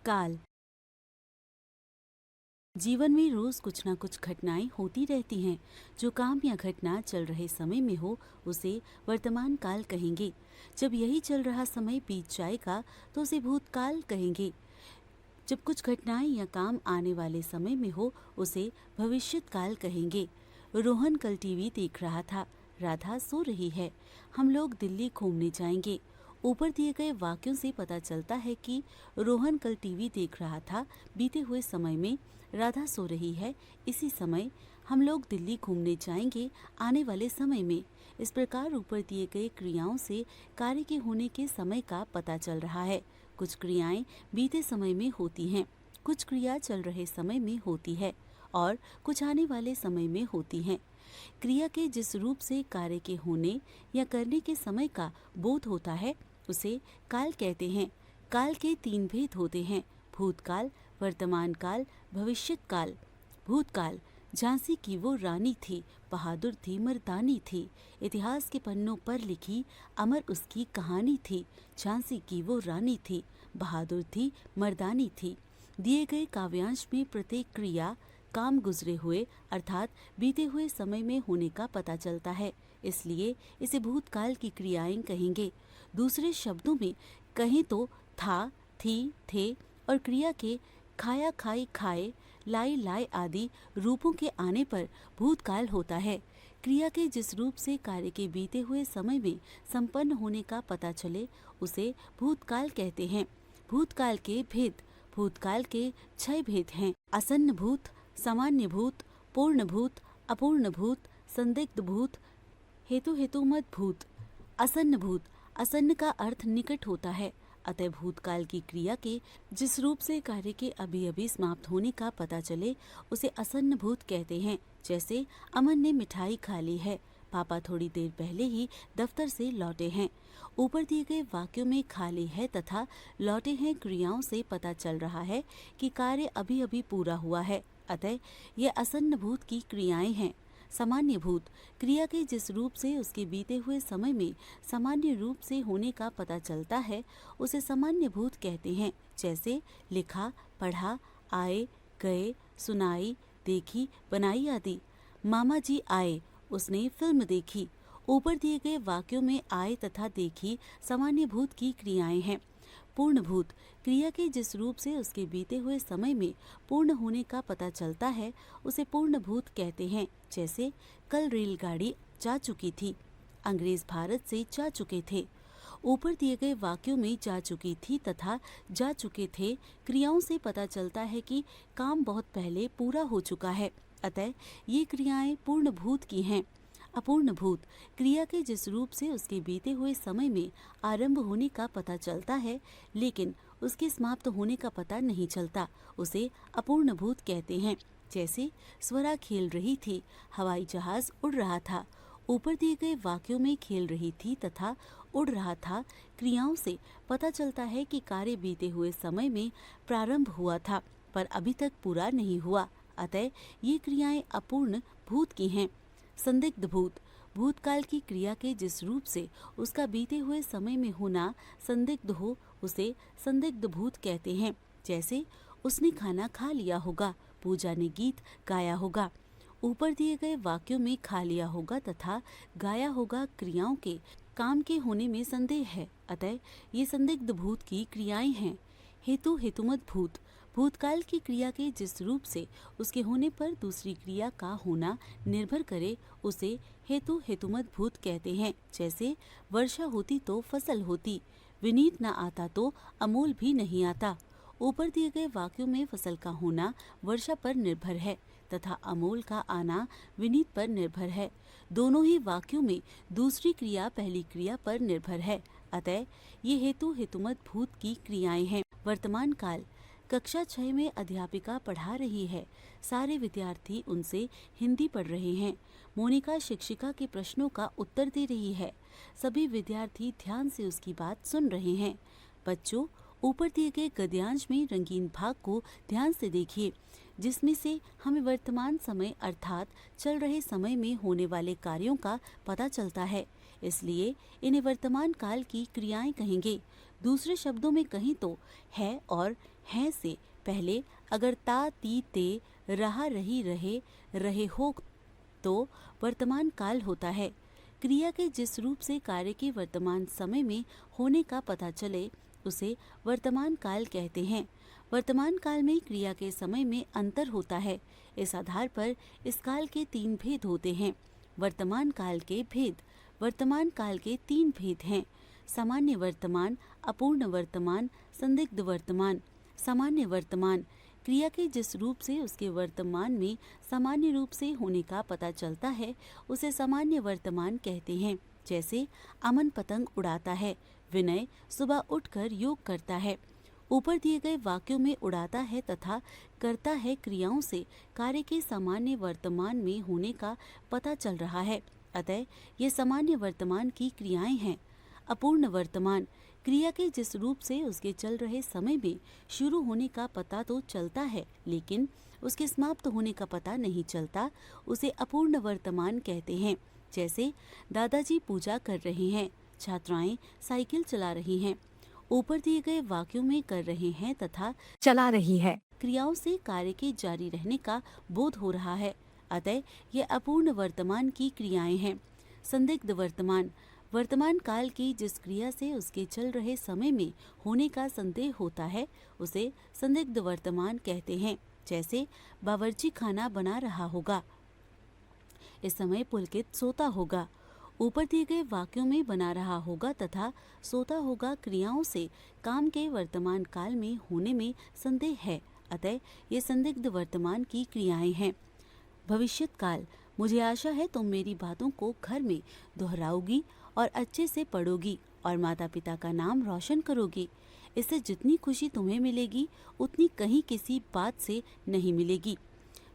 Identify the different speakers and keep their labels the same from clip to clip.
Speaker 1: काल। जीवन में रोज कुछ ना कुछ घटनाएं होती रहती हैं। जो काम या घटना चल रहे समय में हो उसे वर्तमान काल कहेंगे। जब यही चल रहा समय बीत जाएगा तो उसे भूतकाल कहेंगे। जब कुछ घटनाएं या काम आने वाले समय में हो उसे भविष्यत काल कहेंगे। रोहन कल टीवी देख रहा था। राधा सो रही है। हम लोग दिल्ली घूमने जाएंगे। ऊपर दिए गए वाक्यों से पता चलता है कि रोहन कल टीवी देख रहा था, बीते हुए समय में। राधा सो रही है, इसी समय। हम लोग दिल्ली घूमने जाएंगे, आने वाले समय में। इस प्रकार ऊपर दिए गए क्रियाओं से कार्य के होने के समय का पता चल रहा है। कुछ क्रियाएं बीते समय में होती हैं, कुछ क्रिया चल रहे समय में होती है और कुछ आने वाले समय में होती हैं। क्रिया के जिस रूप से कार्य के होने या करने के समय का बोध होता है उसे काल कहते हैं। काल के 3 भेद होते हैं: भूतकाल, वर्तमान काल, भविष्यत काल। भूतकाल: झांसी की वो रानी थी, बहादुर थी, मर्दानी थी। इतिहास के पन्नों पर लिखी अमर उसकी कहानी थी। झांसी की वो रानी थी, बहादुर थी, मर्दानी थी। दिए गए काव्यांश में प्रत्येक क्रिया काम गुजरे हुए अर्थात बीते हुए समय में होने का पता चलता है, इसलिए इसे भूतकाल की क्रियाएं कहेंगे। दूसरे शब्दों में कहें तो था, थी, थे और क्रिया के खाया, खाई, खाए, लाई, लाए आदि रूपों के आने पर भूतकाल होता है। क्रिया के जिस रूप से कार्य के बीते हुए समय में संपन्न होने का पता चले उसे भूतकाल कहते हैं। भूतकाल के भेद: भूतकाल के 6 भेद हैं: आसन्न भूत, सामान्य भूत, पूर्ण भूत, अपूर्ण भूत, संदिग्ध भूत, हेतुमत भूत। आसन्न भूत: आसन्न का अर्थ निकट होता है, अतः भूतकाल की क्रिया के जिस रूप से कार्य के अभी अभी समाप्त होने का पता चले उसे आसन्न भूत कहते हैं। जैसे अमन ने मिठाई खा ली है, पापा थोड़ी देर पहले ही दफ्तर से लौटे हैं। ऊपर दिए गए वाक्यों में खा ली है तथा लौटे हैं क्रियाओं से पता चल रहा है कि कार्य अभी अभी पूरा हुआ है, अतः ये आसन्न भूत की क्रियाएं हैं। सामान्य भूत: क्रिया के जिस रूप से उसके बीते हुए समय में सामान्य रूप से होने का पता चलता है उसे सामान्य भूत कहते हैं। जैसे लिखा, पढ़ा, आए, गए, सुनाई, देखी, बनाई आदि। मामा जी आए, उसने फिल्म देखी। ऊपर दिए गए वाक्यों में आए तथा देखी सामान्य भूत की क्रियाएं हैं। पूर्ण भूत: क्रिया के जिस रूप से उसके बीते हुए समय में पूर्ण होने का पता चलता है उसे पूर्ण भूत कहते हैं। जैसे कल रेलगाड़ी जा चुकी थी, अंग्रेज भारत से जा चुके थे। ऊपर दिए गए वाक्यों में जा चुकी थी तथा जा चुके थे क्रियाओं से पता चलता है कि काम बहुत पहले पूरा हो चुका है, अतः ये क्रियाएं पूर्ण भूत की हैं। अपूर्ण भूत: क्रिया के जिस रूप से उसके बीते हुए समय में आरंभ होने का पता चलता है लेकिन उसके समाप्त होने का पता नहीं चलता, उसे अपूर्ण भूत कहते हैं। जैसे स्वरा खेल रही थी, हवाई जहाज उड़ रहा था। ऊपर दिए गए वाक्यों में खेल रही थी तथा उड़ रहा था क्रियाओं से पता चलता है कि कार्य बीते हुए समय में प्रारंभ हुआ था पर अभी तक पूरा नहीं हुआ, अतः ये क्रियाएं अपूर्ण भूत की हैं। संदिग्ध भूत: भूतकाल की क्रिया के जिस रूप से उसका बीते हुए समय में होना संदिग्ध हो उसे संदिग्ध भूत कहते हैं। जैसे उसने खाना खा लिया होगा, पूजा ने गीत गाया होगा। ऊपर दिए गए वाक्यों में खा लिया होगा तथा गाया होगा क्रियाओं के काम के होने में संदेह है, अतः ये संदिग्ध भूत की क्रियाएं हैं। हेतुमत भूत: भूतकाल की क्रिया के जिस रूप से उसके होने पर दूसरी क्रिया का होना निर्भर करे उसे हेतुमत भूत कहते हैं। जैसे वर्षा होती तो फसल होती, विनीत न आता तो अमूल भी नहीं आता। ऊपर दिए गए वाक्यों में फसल का होना वर्षा पर निर्भर है तथा अमूल का आना विनीत पर निर्भर है। दोनों ही वाक्यों में दूसरी क्रिया पहली क्रिया पर निर्भर है, अतः ये हेतुमत भूत की क्रियाएं हैं। वर्तमान काल: कक्षा 6 में अध्यापिका पढ़ा रही है। सारे विद्यार्थी उनसे हिंदी पढ़ रहे हैं। मोनिका शिक्षिका के प्रश्नों का उत्तर दे रही है। सभी विद्यार्थी ध्यान से उसकी बात सुन रहे हैं। बच्चों, ऊपर दिए गए गद्यांश में रंगीन भाग को ध्यान से देखिए, जिसमें से हमें वर्तमान समय अर्थात चल रहे समय में होने वाले कार्यों का पता चलता है। इसलिए इन्हें वर्तमान काल की क्रियाएं कहेंगे। दूसरे शब्दों में कहें तो है और हैं से पहले अगर ता, ती, ते, रहा, रही, रहे, रहे हो तो वर्तमान काल होता है। क्रिया के जिस रूप से कार्य के वर्तमान समय में होने का पता चले उसे वर्तमान काल कहते हैं। वर्तमान काल में क्रिया के समय में अंतर होता है। इस आधार पर इस काल के 3 भेद होते हैं। वर्तमान काल के भेद। वर्तमान काल के 3 भेद हैं: सामान्य वर्तमान, अपूर्ण वर्तमान, संदिग्ध वर्तमान। सामान्य वर्तमान क्रिया के जिस रूप से उसके वर्तमान में सामान्य रूप से होने का पता चलता है उसे सामान्य वर्तमान कहते हैं। जैसे अमन पतंग उड़ाता है, विनय सुबह उठकर योग करता है। ऊपर दिए गए वाक्यों में उड़ाता है तथा करता है क्रियाओं से कार्य के सामान्य वर्तमान में होने का पता चल रहा है, अतः ये सामान्य वर्तमान की क्रियाएं हैं। अपूर्ण वर्तमान क्रिया के जिस रूप से उसके चल रहे समय में शुरू होने का पता तो चलता है लेकिन उसके समाप्त होने का पता नहीं चलता, उसे अपूर्ण वर्तमान कहते हैं। जैसे दादाजी पूजा कर रहे हैं, छात्राएं साइकिल चला रही हैं। ऊपर दिए गए वाक्यों में कर रहे हैं तथा
Speaker 2: चला रही है
Speaker 1: क्रियाओं से कार्य के जारी रहने का बोध हो रहा है, अतः ये अपूर्ण वर्तमान की क्रियाएं हैं। संदिग्ध वर्तमान वर्तमान काल की जिस क्रिया से उसके चल रहे समय में होने का संदेह होता है उसे संदिग्ध वर्तमान कहते हैं। जैसे बावर्ची खाना बना रहा होगा, इस समय पुलकित सोता होगा। ऊपर दिए गए वाक्यों में बना रहा होगा तथा सोता होगा क्रियाओं से काम के वर्तमान काल में होने में संदेह है, अतः ये संदिग्ध वर्तमान की क्रियाएं हैं। भविष्यत काल मुझे आशा है तुम मेरी बातों को घर में दोहराओगी और अच्छे से पढ़ोगी और माता पिता का नाम रोशन करोगी। इससे जितनी खुशी तुम्हें मिलेगी उतनी कहीं किसी बात से नहीं मिलेगी।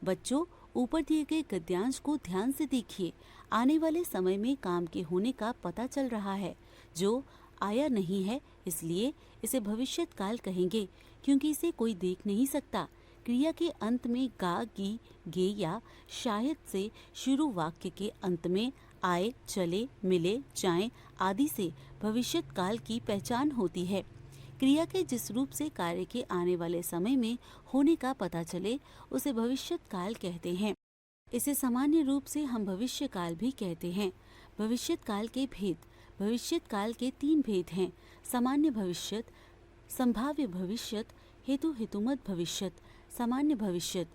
Speaker 1: बच्चों, ऊपर दिए गए गद्यांश को ध्यान से देखिए। आने वाले समय में काम के होने का पता चल रहा है जो आया नहीं है, इसलिए इसे भविष्यत काल कहेंगे क्योंकि इसे कोई देख नहीं सकता। क्रिया के अंत में गा, गी, गे या शायद से शुरू वाक्य के अंत में आए, चले, मिले, जाएं आदि से भविष्यत काल की पहचान होती है। क्रिया के जिस रूप से कार्य के आने वाले समय में होने का पता चले उसे भविष्यत काल कहते हैं। इसे सामान्य रूप से हम भविष्य काल भी कहते हैं। भविष्यत काल के भेद। भविष्यत काल के 3 भेद हैं: सामान्य भविष्यत, संभाव्य भविष्यत, हेतु हेतुमत भविष्यत। सामान्य भविष्यत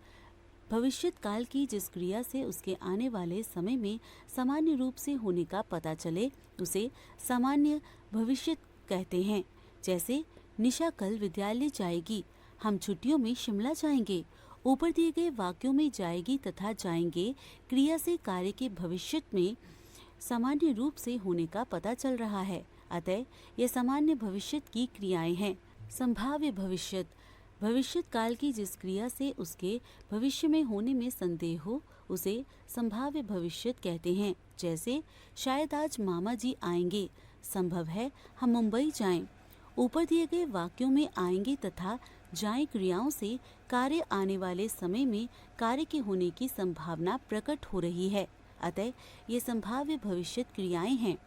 Speaker 1: भविष्यत काल की जिस क्रिया से उसके आने वाले समय में सामान्य रूप से होने का पता चले उसे सामान्य भविष्यत कहते हैं। जैसे निशा कल विद्यालय जाएगी, हम छुट्टियों में शिमला जाएंगे। ऊपर दिए गए वाक्यों में जाएगी तथा जाएंगे क्रिया से कार्य के भविष्य में सामान्य रूप से होने का पता चल रहा है, अतः ये सामान्य भविष्यत की क्रियाएं हैं। संभाव्य भविष्यत भविष्यत काल की जिस क्रिया से उसके भविष्य में होने में संदेह हो उसे संभाव्य भविष्यत कहते हैं। जैसे शायद आज मामा जी आएंगे, संभव है हम मुंबई जाएं। ऊपर दिए गए वाक्यों में आएंगे तथा जाएं क्रियाओं से कार्य आने वाले समय में कार्य के होने की संभावना प्रकट हो रही है, अतः ये संभाव्य भविष्यत क्रियाएं हैं।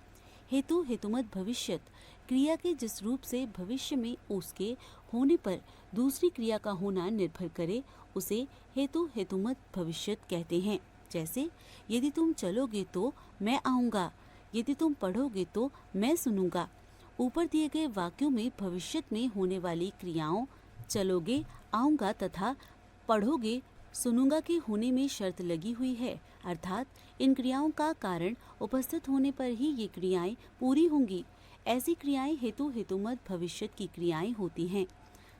Speaker 1: हेतु हेतुमत भविष्यत क्रिया के जिस रूप से भविष्य में उसके होने पर दूसरी क्रिया का होना निर्भर करे उसे हेतु हेतुमत भविष्यत कहते हैं। जैसे यदि तुम चलोगे तो मैं आऊँगा, यदि तुम पढ़ोगे तो मैं सुनूंगा। ऊपर दिए गए वाक्यों में भविष्यत में होने वाली क्रियाओं चलोगे, आऊँगा तथा पढ़ोगे, सुनूंगा के होने में शर्त लगी हुई है, अर्थात इन क्रियाओं का कारण उपस्थित होने पर ही ये क्रियाएं पूरी होंगी। ऐसी क्रियाएं हेतु हेतुमत भविष्यत की क्रियाएं होती हैं।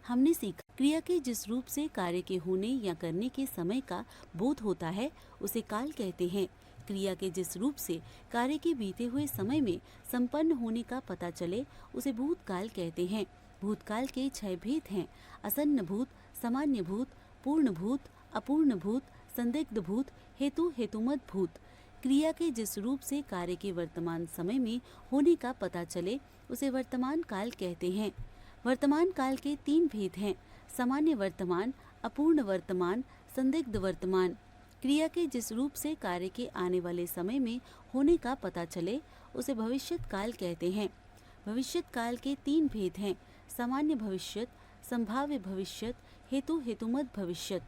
Speaker 1: हमने सीखा क्रिया के जिस रूप से कार्य के होने या करने के समय का बोध होता है उसे काल कहते हैं। क्रिया के जिस रूप से कार्य के बीते हुए समय में संपन्न होने का पता चले उसे भूतकाल कहते हैं। भूतकाल के 6 भेद हैं: असन्न भूत, सामान्य भूत, पूर्ण भूत, अपूर्ण भूत, संदिग्ध भूत, हेतु हेतुमत भूत। क्रिया के जिस रूप से कार्य के वर्तमान समय में होने का पता चले उसे वर्तमान काल कहते हैं। वर्तमान काल के 3 भेद हैं: सामान्य वर्तमान, अपूर्ण वर्तमान, संदिग्ध वर्तमान। क्रिया के जिस रूप से कार्य के आने वाले समय में होने का पता चले उसे भविष्यत काल कहते हैं। भविष्यत काल के 3 भेद हैं: सामान्य भविष्यत, संभाव्य भविष्यत, हेतुमत भविष्यत।